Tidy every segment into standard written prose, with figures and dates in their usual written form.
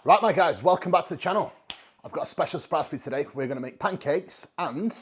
Right, my guys, welcome back to the channel. I've got a special surprise for you today. We're going to make pancakes and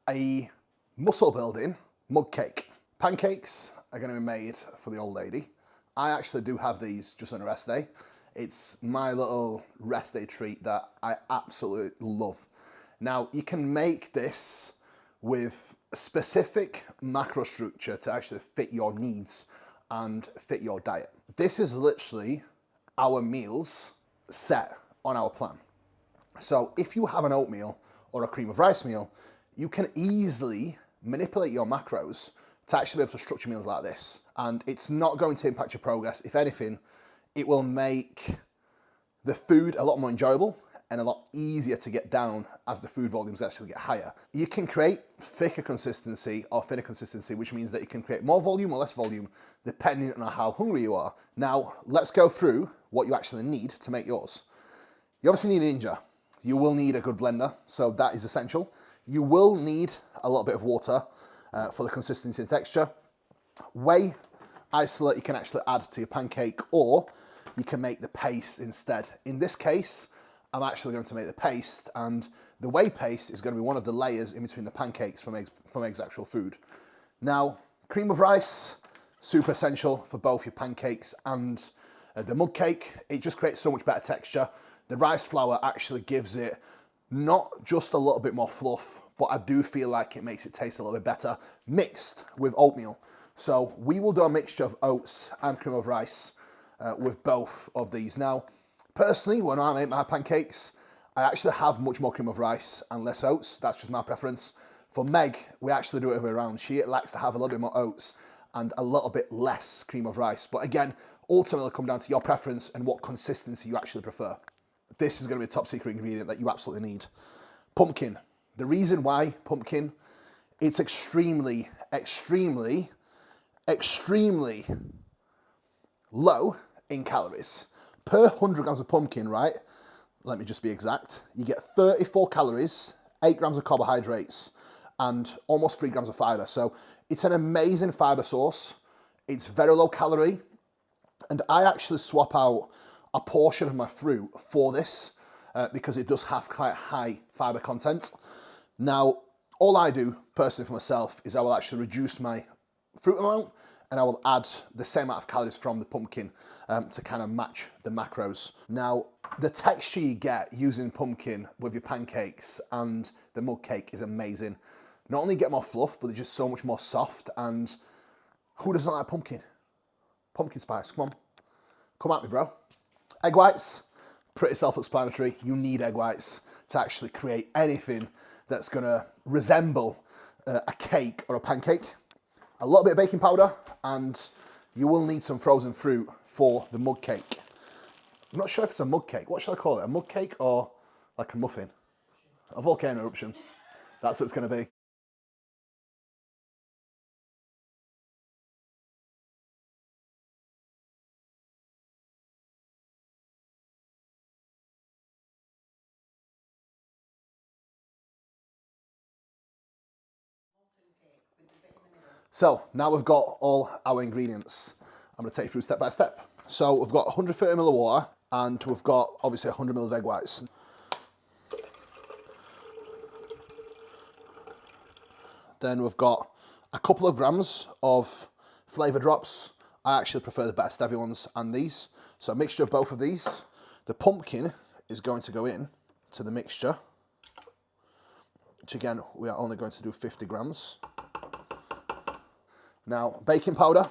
a muscle building mug cake. Pancakes are going to be made for the old lady. I actually do have these just on a rest day. It's my little rest day treat that I absolutely love. Now, you can make this with a specific macro structure to actually fit your needs and fit your diet. This is literally our meals set on our plan. So if you have an oatmeal or a cream of rice meal, you can easily manipulate your macros to actually be able to structure meals like this. And it's not going to impact your progress. If anything, it will make the food a lot more enjoyable and a lot easier to get down as the food volumes actually get higher. You can create thicker consistency or thinner consistency, which means that you can create more volume or less volume depending on how hungry you are. Now, let's go through what you actually need to make yours. You obviously need a ninja. You will need a good blender, so that is essential. You will need a little bit of water for the consistency and texture. Whey isolate you can actually add to your pancake, or you can make the paste instead. In this case, I'm actually going to make the paste, and the whey paste is going to be one of the layers in between the pancakes from Megs' actual food. Now, cream of rice, super essential for both your pancakes and the mug cake. It just creates so much better texture. The rice flour actually gives it not just a little bit more fluff, but I do feel like it makes it taste a little bit better mixed with oatmeal. So we will do a mixture of oats and cream of rice with both of these. Now, personally, when I make my pancakes, I actually have much more cream of rice and less oats. That's just my preference. For Meg, we actually do it other way around. She likes to have a little bit more oats and a little bit less cream of rice. But again, ultimately come down to your preference and what consistency you actually prefer. This is going to be a top secret ingredient that you absolutely need. Pumpkin. The reason why pumpkin, it's extremely, extremely, extremely low in calories. Per 100 grams of pumpkin, right? Let me just be exact. You get 34 calories, 8 grams of carbohydrates, and almost 3 grams of fiber. So it's an amazing fiber source. It's very low calorie. And I actually swap out a portion of my fruit for this because it does have quite high fiber content. Now, all I do personally for myself is I will actually reduce my fruit amount and I will add the same amount of calories from the pumpkin to kind of match the macros. Now, the texture you get using pumpkin with your pancakes and the mug cake is amazing. Not only get more fluff, but they're just so much more soft. And who doesn't like pumpkin? Pumpkin spice, come on. Come at me, bro. Egg whites, pretty self-explanatory. You need egg whites to actually create anything that's gonna resemble a cake or a pancake. A little bit of baking powder, and you will need some frozen fruit for the mug cake. I'm not sure if it's a mug cake. What should I call it? A mug cake or like a muffin? A volcano eruption. That's what it's gonna be. So now we've got all our ingredients. I'm going to take you through step by step. So we've got 130 ml of water and we've got obviously 100 ml of egg whites. Then we've got a couple of grams of Flavour Drops. I actually prefer the Best Heavy ones and these. So a mixture of both of these. The pumpkin is going to go in to the mixture, which again, we are only going to do 50 grams. Now, baking powder,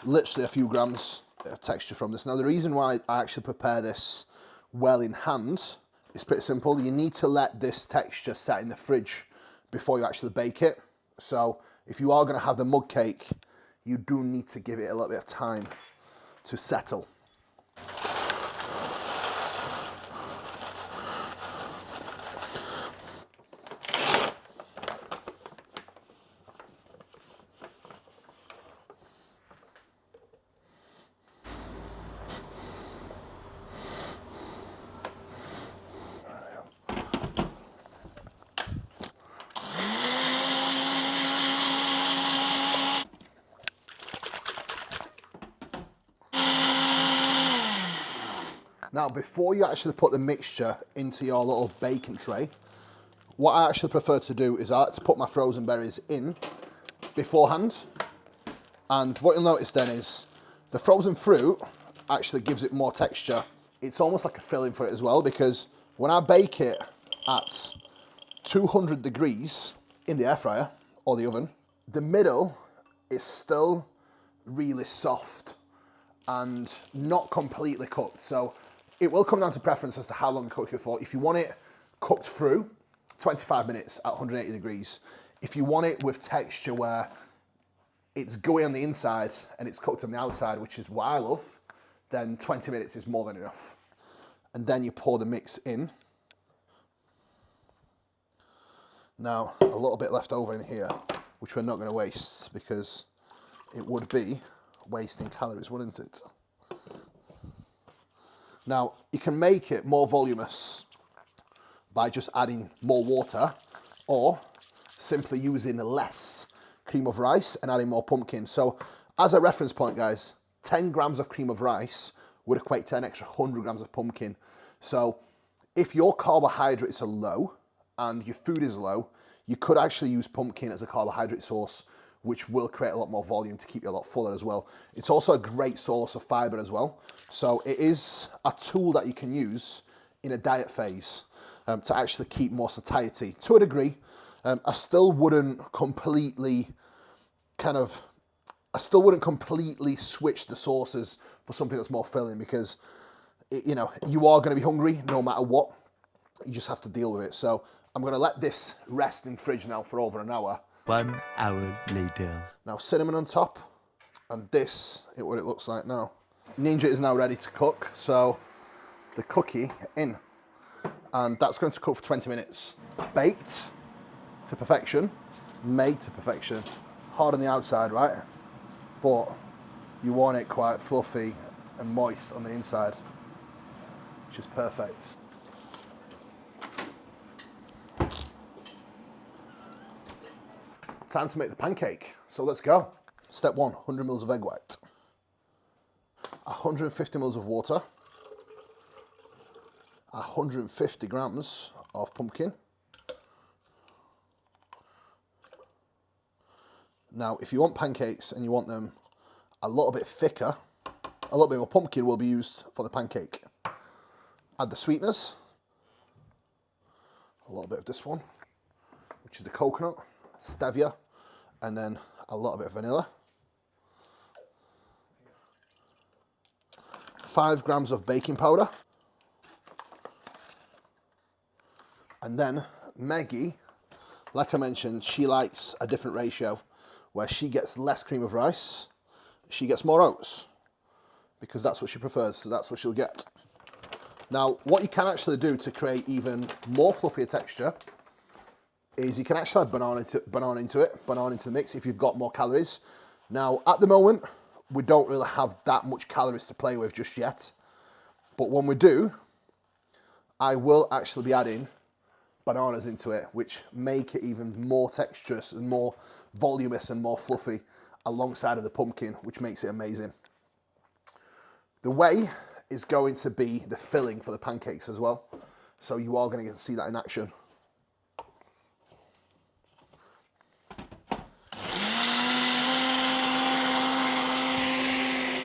literally a few grams of texture from this. Now, the reason why I actually prepare this well in hand is pretty simple. You need to let this texture set in the fridge before you actually bake it. So, if you are going to have the mug cake, you do need to give it a little bit of time to settle. Now, before you actually put the mixture into your little baking tray, what I actually prefer to do is I like to put my frozen berries in beforehand. And what you'll notice then is the frozen fruit actually gives it more texture. It's almost like a filling for it as well, because when I bake it at 200 degrees in the air fryer or the oven, the middle is still really soft and not completely cooked. So it will come down to preference as to how long you cook it for. If you want it cooked through, 25 minutes at 180 degrees. If you want it with texture where it's gooey on the inside and it's cooked on the outside, which is what I love, then 20 minutes is more than enough. And then you pour the mix in. Now, a little bit left over in here, which we're not going to waste because it would be wasting calories, wouldn't it? Now, you can make it more voluminous by just adding more water, or simply using less cream of rice and adding more pumpkin. So as a reference point, guys, 10 grams of cream of rice would equate to an extra 100 grams of pumpkin. So if your carbohydrates are low and your food is low, you could actually use pumpkin as a carbohydrate source, which will create a lot more volume to keep you a lot fuller as well. It's also a great source of fiber as well. So it is a tool that you can use in a diet phase to actually keep more satiety to a degree. I still wouldn't completely switch the sauces for something that's more filling, because you are going to be hungry no matter what. You just have to deal with it. So I'm going to let this rest in fridge now for over an hour. 1 hour later. Now cinnamon on top, and this is what it looks like now. Ninja is now ready to cook, so the cookie in. And that's going to cook for 20 minutes. Baked to perfection, made to perfection. Hard on the outside, right? But you want it quite fluffy and moist on the inside, which is perfect. Time to make the pancake, so let's go. Step 1, 100 mils of egg white. 150 mils of water. 150 grams of pumpkin. Now, if you want pancakes and you want them a little bit thicker, a little bit more pumpkin will be used for the pancake. Add the sweeteners. A little bit of this one, which is the coconut, stevia, and then a little bit of vanilla. 5 grams of baking powder. And then Maggie, like I mentioned, she likes a different ratio where she gets less cream of rice, she gets more oats, because that's what she prefers, so that's what she'll get. Now, what you can actually do to create even more fluffier texture is you can actually add banana into the mix if you've got more calories. Now, at the moment, we don't really have that much calories to play with just yet, but when we do, I will actually be adding bananas into it, which make it even more texturous and more voluminous and more fluffy alongside of the pumpkin, which makes it amazing. The whey is going to be the filling for the pancakes as well, so you are going to get to see that in action.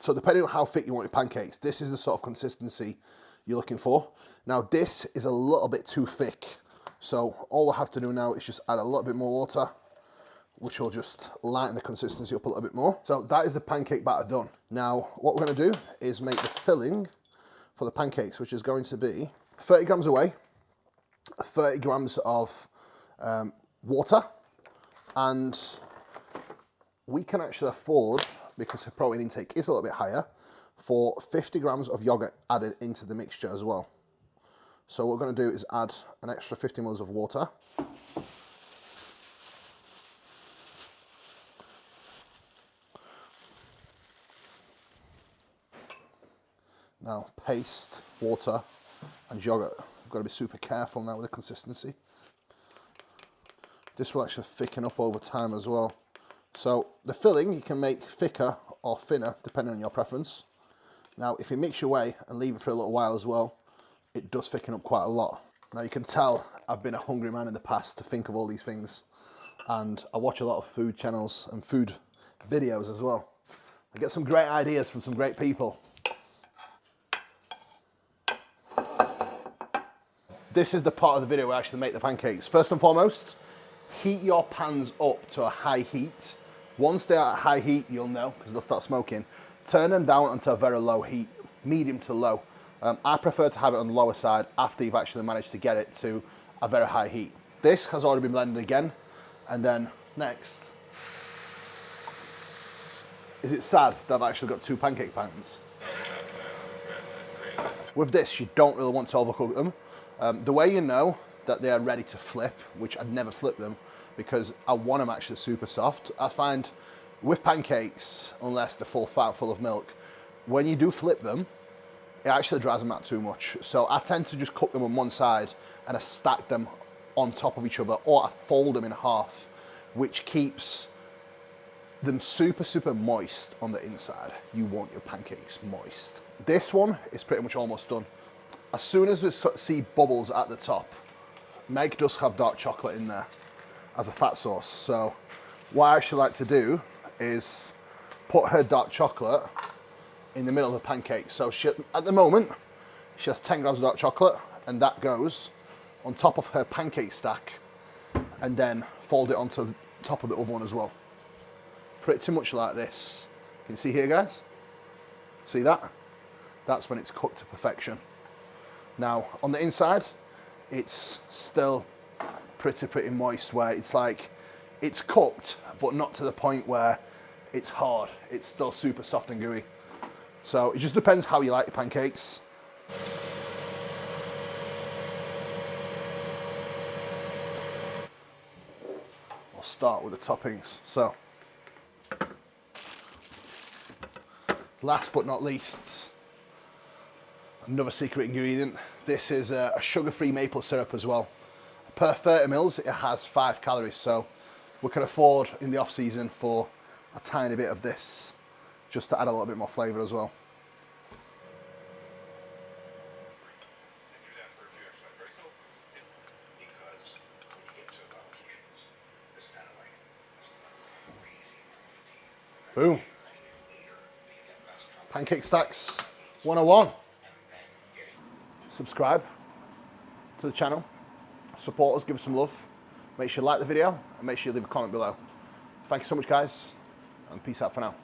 So depending on how thick you want your pancakes, this is the sort of consistency you're looking for. Now this is a little bit too thick, so all I have to do now is just add a little bit more water, which will just lighten the consistency up a little bit more. So that is the pancake batter done. Now what we're going to do is make the filling for the pancakes, which is going to be 30 grams of whey, 30 grams of water, and we can actually afford, because the protein intake is a little bit higher, for 50 grams of yogurt added into the mixture as well. So what we're going to do is add an extra 50 mils of water. Now, paste, water, and yogurt. We've got to be super careful now with the consistency. This will actually thicken up over time as well. So the filling you can make thicker or thinner depending on your preference. Now, if you mix your whey and leave it for a little while as well, it does thicken up quite a lot. Now you can tell I've been a hungry man in the past to think of all these things, and I watch a lot of food channels and food videos as well. I get some great ideas from some great people. This is the part of the video where I actually make the pancakes. First and foremost, heat your pans up to a high heat. Once they're at high heat, you'll know because they'll start smoking. Turn them down onto a very low heat, medium to low. I prefer to have it on the lower side after you've actually managed to get it to a very high heat. This has already been blended again. And then next, is it sad that I've actually got 2 pancake pans? With this, you don't really want to overcook them. The way you know that they are ready to flip, which I'd never flip them because I want them actually super soft. I find with pancakes, unless they're full fat, full of milk, when you do flip them, it actually dries them out too much. So I tend to just cook them on one side and I stack them on top of each other, or I fold them in half, which keeps them super, super moist on the inside. You want your pancakes moist. This one is pretty much almost done. As soon as we see bubbles at the top, Meg does have dark chocolate in there as a fat source. So what I actually like to do is put her dark chocolate in the middle of the pancake. So at the moment, she has 10 grams of dark chocolate, and that goes on top of her pancake stack, and then fold it onto the top of the other one as well. Pretty much like this. Can you see here, guys? See that? That's when it's cooked to perfection. Now, on the inside, it's still pretty moist, where it's like, it's cooked, but not to the point where it's hard. It's still super soft and gooey. So it just depends how you like your pancakes. I'll start with the toppings. So, last but not least, another secret ingredient. This is a sugar-free maple syrup as well. Per 30 mils, it has 5 calories, so we can afford in the off season for a tiny bit of this, just to add a little bit more flavour as well. Boom. Pancake Stacks 101. Subscribe to the channel. Support us, give us some love. Make sure you like the video and make sure you leave a comment below. Thank you so much, guys, and peace out for now.